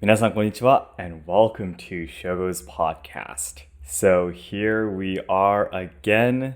皆さんこんにちは and welcome to Shogo's podcast. So here we are again.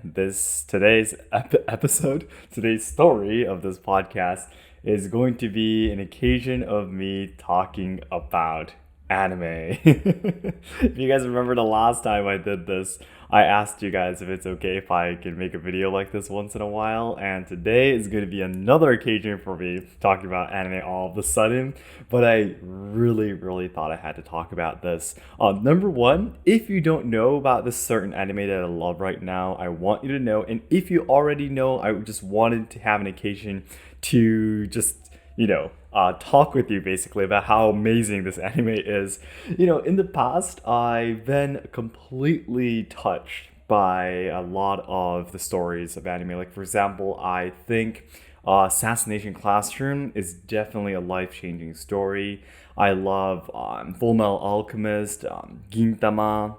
Today's episode, today's story of this podcast is going to be an occasion of me talking about anime. If you guys remember the last time I did this, I asked you guys if it's okay if I could make a video like this once in a while, and today is going to be another occasion for me talking about anime all of a sudden, but I really thought I had to talk about this. Number one, if you don't know about this certain anime that I love right now, I want you to know, and if you already know, I just wanted to have an occasion to just talk with you basically about how amazing this anime is. In the past, I've been completely touched by a lot of the stories of anime. Like, for example, I think Assassination Classroom is definitely a life-changing story. I love Full Metal Alchemist, Gintama.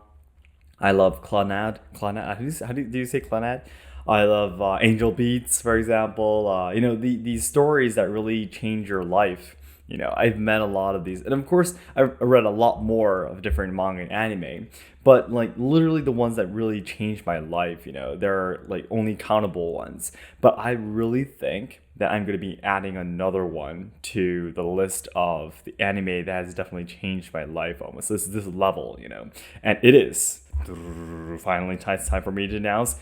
I love Clannad. Do you say Clannad? I love Angel Beats, for example. These stories that really change your life. I've met a lot of these. And of course, I've read a lot more of different manga and anime. But like literally the ones that really changed my life, there are like only countable ones. But I really think that I'm going to be adding another one to the list of the anime that has definitely changed my life almost. This level, And it is. Finally, it's time for me to announce.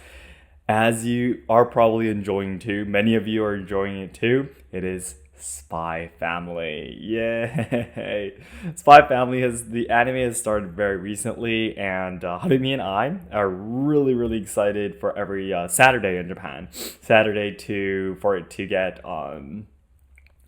As you are probably enjoying too, many of you are enjoying it too, it is Spy Family. Yay! Spy Family the anime has started very recently, and Harumi and I are really excited for every Saturday in Japan. For it to get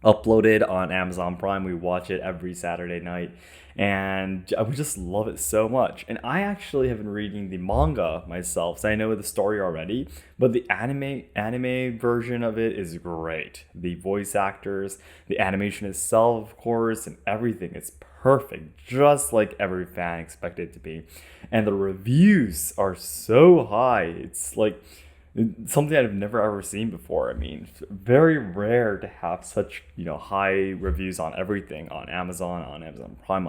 uploaded on Amazon Prime. We watch it every Saturday night, and I would just love it so much. And I actually have been reading the manga myself, so I know the story already, but the anime version of it is great. The voice actors, the animation itself, of course, and everything is perfect, just like every fan expected it to be. And the reviews are so high. It's like something I've never ever seen before. I mean, very rare to have such high reviews on everything, on Amazon Prime,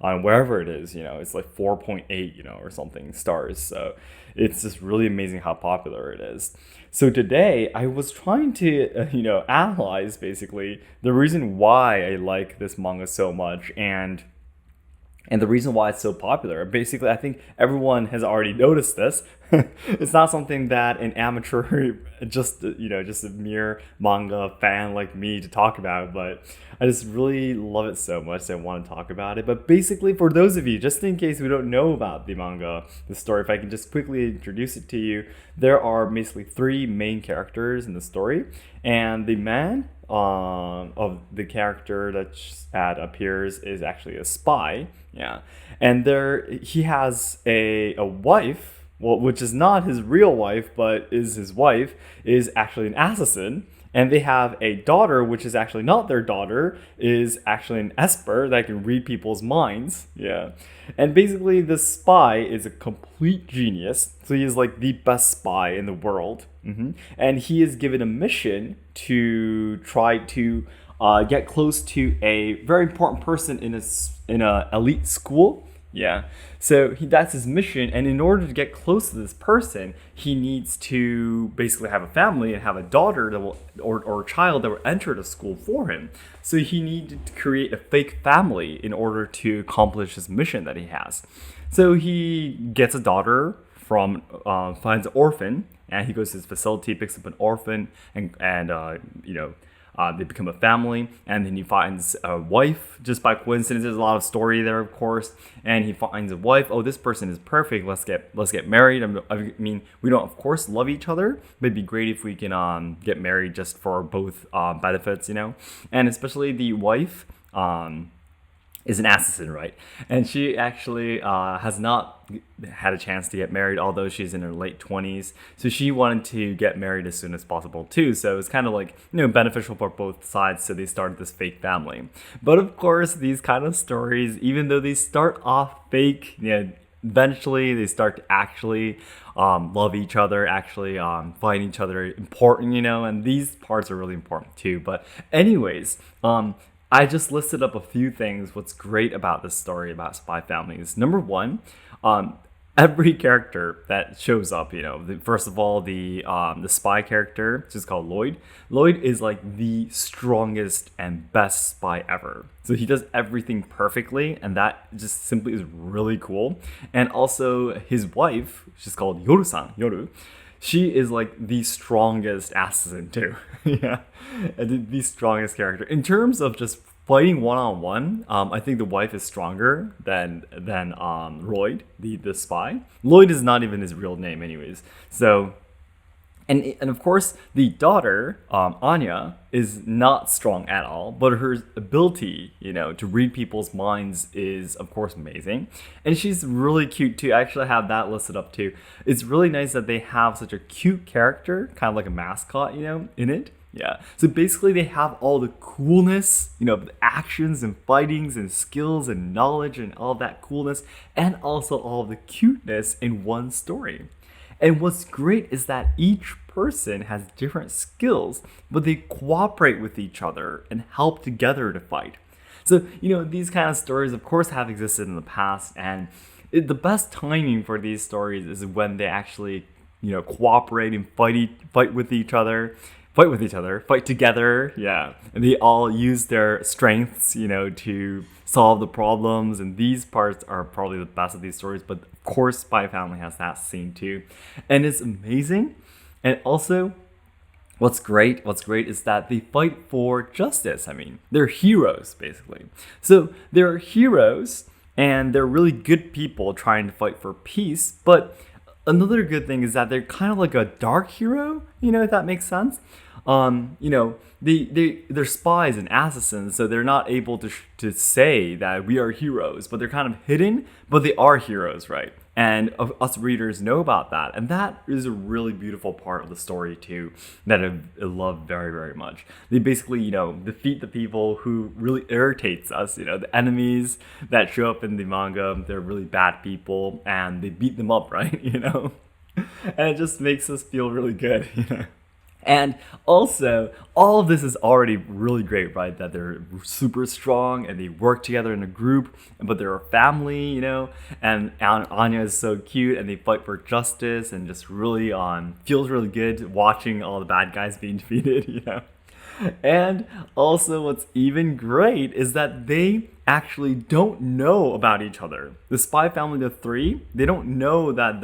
on wherever it is. It's like 4.8 or something stars. So it's just really amazing how popular it is. So today I was trying to analyze basically the reason why I like this manga so much, and the reason why it's so popular. Basically, I think everyone has already noticed this. It's not something that an amateur, just a mere manga fan like me to talk about, but I just really love it so much that I want to talk about it. But basically, for those of you, just in case we don't know about the manga, the story, if I can just quickly introduce it to you, there are basically three main characters in the story, and the man of the character that appears is actually a spy. Yeah, and he has a wife, well, which is not his real wife, but is his wife, is actually an assassin. And they have a daughter, which is actually not their daughter, is actually an esper that can read people's minds. Yeah. And basically, this spy is a complete genius. So he is like the best spy in the world. And he is given a mission to try to get close to a very important person in a elite school. Yeah. So that's his mission, and in order to get close to this person, he needs to basically have a family and have a daughter that will or a child that will enter the school for him. So he needed to create a fake family in order to accomplish his mission that he has. So he gets a daughter from finds an orphan, and he goes to his facility, picks up an orphan, and they become a family, and then he finds a wife just by coincidence. There's a lot of story there, of course, and he finds a wife. Oh, this person is perfect. Let's get married. I mean, we don't, of course, love each other, but it'd be great if we can get married just for both benefits, and especially the wife. Is an assassin, right? And she actually has not had a chance to get married, although she's in her late 20s. So she wanted to get married as soon as possible too. So it's kind of like, beneficial for both sides. So they started this fake family. But of course, these kind of stories, even though they start off fake, eventually they start to actually love each other, actually find each other important, and these parts are really important too. But anyways, I just listed up a few things. What's great about this story about spy families? Number one, um, every character that shows up, first of all, the spy character, which is called Lloyd. Lloyd is like the strongest and best spy ever. So he does everything perfectly, and that just simply is really cool. And also his wife, she's called Yoru-san, Yoru. She is like the strongest assassin too. Yeah, and the strongest character in terms of just fighting one on one. I think the wife is stronger than Lloyd, the spy. Lloyd is not even his real name, anyways. So and of course the daughter Anya is not strong at all, but her ability to read people's minds is of course amazing, and she's really cute too. I actually have that listed up too. It's really nice that they have such a cute character, kind of like a mascot, in it. Yeah. So basically they have all the coolness, the actions and fightings and skills and knowledge and all that coolness, and also all the cuteness in one story. And what's great is that each person has different skills, but they cooperate with each other and help together to fight. So, these kind of stories, of course, have existed in the past, and the best timing for these stories is when they actually, cooperate and fight together, yeah. And they all use their strengths, to solve the problems. And these parts are probably the best of these stories. But of course, Spy Family has that scene too. And it's amazing. And also, what's great is that they fight for justice. I mean, they're heroes, basically. So they're heroes, and they're really good people trying to fight for peace. But another good thing is that they're kind of like a dark hero, if that makes sense. They're spies and assassins, so they're not able to say that we are heroes, but they're kind of hidden, but they are heroes, right? And us readers know about that, and that is a really beautiful part of the story too that I love very, very much. They basically defeat the people who really irritates us, the enemies that show up in the manga. They're really bad people, and they beat them up, right? And it just makes us feel really good. And also, all of this is already really great, right? That they're super strong and they work together in a group, but they're a family, And Anya is so cute, and they fight for justice, and just really feels really good watching all the bad guys being defeated, And also, what's even great is that they actually don't know about each other. The Spy Family, the three, they don't know that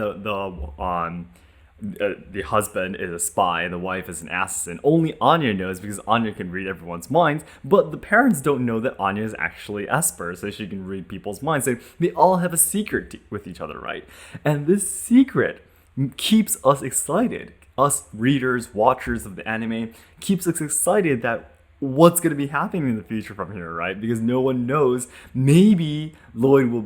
the husband is a spy and the wife is an assassin. Only Anya knows, because Anya can read everyone's minds, but the parents don't know that Anya is actually Esper, so she can read people's minds. So they all have a secret with each other, right? And this secret keeps us excited. Us readers, watchers of the anime, keeps us excited that what's going to be happening in the future from here, right? Because no one knows. Maybe Lloyd will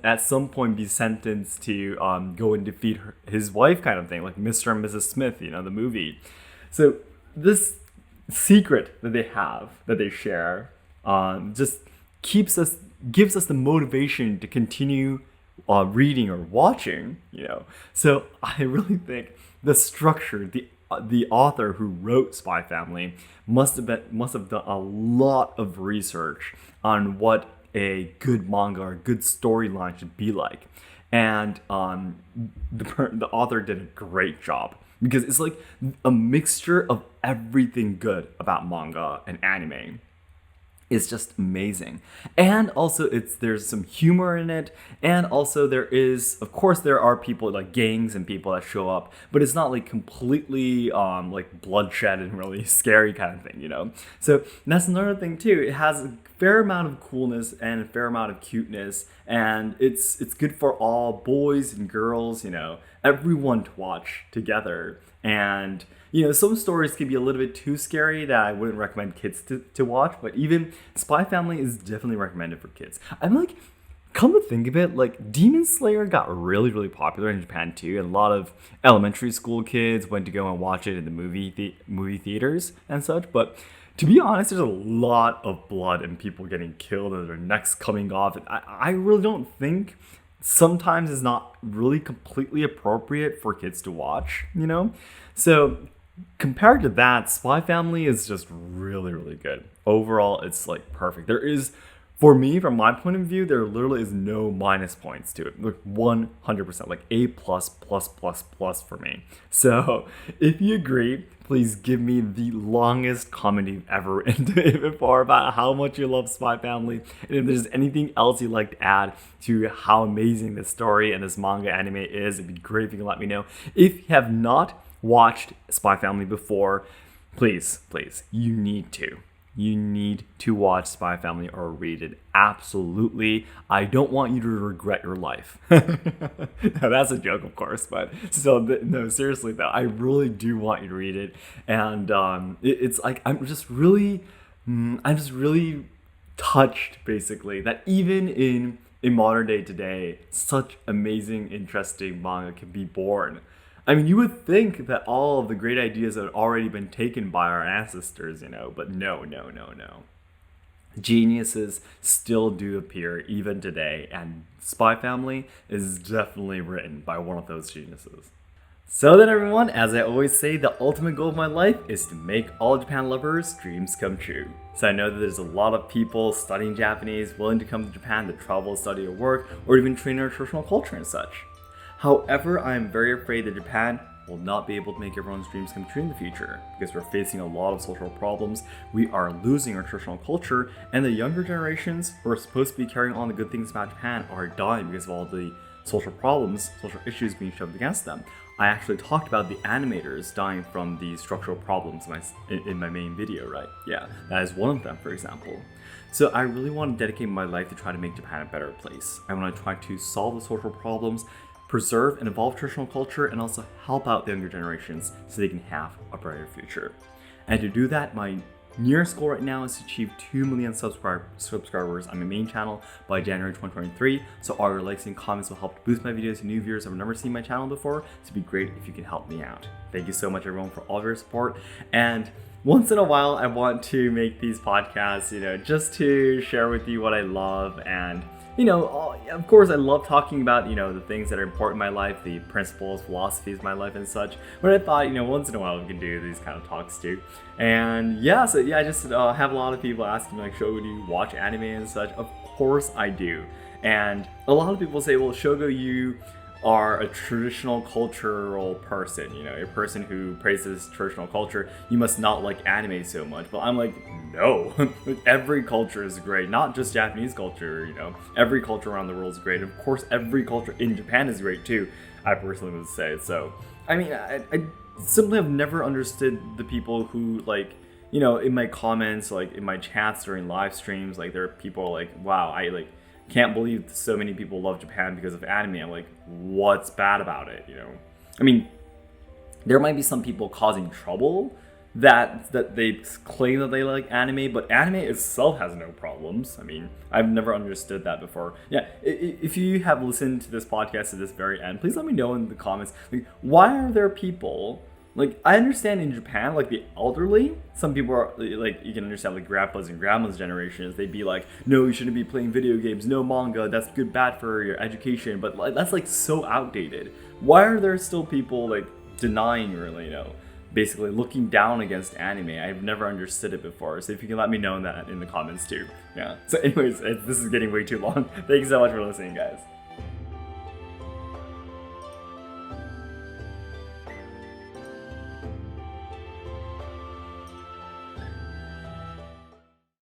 at some point be sentenced to go and defeat his wife, kind of thing, like Mr. and Mrs. Smith, the movie. So this secret that they share, just gives us the motivation to continue reading or watching, So I really think the structure, the author who wrote Spy Family must have done a lot of research on what a good manga or good storyline should be like, and the author did a great job, because it's like a mixture of everything good about manga and anime. Is just amazing. And also there's some humor in it, and also of course there are people like gangs and people that show up, but it's not like completely like bloodshed and really scary kind of thing, So that's another thing too. It has a fair amount of coolness and a fair amount of cuteness, and it's good for all boys and girls, everyone to watch together. And some stories can be a little bit too scary that I wouldn't recommend kids to watch, but even Spy Family is definitely recommended for kids. I'm like, come to think of it, like Demon Slayer got really, really popular in Japan too, and a lot of elementary school kids went to go and watch it in the movie theaters and such. But to be honest, there's a lot of blood and people getting killed and their necks coming off. And I really don't think sometimes it's not really completely appropriate for kids to watch, So Compared to that, Spy Family is just really, really good. Overall, it's like perfect. There is, for me, from my point of view, there literally is no minus points to it. Like 100%, like A plus plus plus plus for me. So if you agree, please give me the longest comment you've ever written to me before about how much you love Spy Family. And if there's anything else you'd like to add to how amazing this story and this manga anime is, it'd be great if you can let me know. If you have not watched Spy Family before, please, you need to. You need to watch Spy Family or read it. Absolutely. I don't want you to regret your life. Now, that's a joke, of course, but still, no, seriously though, I really do want you to read it. And it's like I'm just really touched, basically, that even in modern day today, such amazing, interesting manga can be born. I mean, you would think that all of the great ideas had already been taken by our ancestors, but no. Geniuses still do appear even today, and Spy Family is definitely written by one of those geniuses. So then everyone, as I always say, the ultimate goal of my life is to make all Japan lovers' dreams come true. So I know that there's a lot of people studying Japanese, willing to come to Japan to travel, study, or work, or even train our traditional culture and such. However, I am very afraid that Japan will not be able to make everyone's dreams come true in the future because we're facing a lot of social problems, we are losing our traditional culture, and the younger generations who are supposed to be carrying on the good things about Japan are dying because of all the social problems, social issues being shoved against them. I actually talked about the animators dying from the structural problems in my main video, right? Yeah, that is one of them, for example. So I really want to dedicate my life to try to make Japan a better place. I want to try to solve the social problems, preserve and evolve traditional culture, and also help out the younger generations so they can have a brighter future. And to do that, my nearest goal right now is to achieve 2 million subscribers on my main channel by January 2023. So all your likes and comments will help to boost my videos to new viewers who have never seen my channel before. So it'd be great if you can help me out. Thank you so much, everyone, for all of your support. And once in a while, I want to make these podcasts, just to share with you what I love. And of course, I love talking about, the things that are important in my life, the principles, philosophies of my life and such. But I thought, once in a while we can do these kind of talks too. And I just have a lot of people asking me, like, Shogo, do you watch anime and such? Of course I do. And a lot of people say, well, Shogo, you are a traditional cultural person, a person who praises traditional culture. You must not like anime so much. But I'm like, no, every culture is great, not just Japanese culture, every culture around the world is great. Of course, every culture in Japan is great too, I personally would say. So, I mean, I simply have never understood the people who, like, in my comments, like in my chats during live streams, like there are people like, wow, I can't believe so many people love Japan because of anime. I'm like, what's bad about it, I mean, there might be some people causing trouble that they claim that they like anime, but anime itself has no problems. I mean, I've never understood that before. Yeah, if you have listened to this podcast to this very end, please let me know in the comments, like, why are there people, like, I understand in Japan, like, the elderly, some people are, like, you can understand, like, grandpas and grandmas generations, they'd be like, no, you shouldn't be playing video games, no manga, that's bad for your education, but, like, that's, like, so outdated. Why are there still people, like, denying, really, basically looking down against anime? I've never understood it before, so if you can let me know that in the comments too. Yeah, so anyways, this is getting way too long. Thank you so much for listening, guys.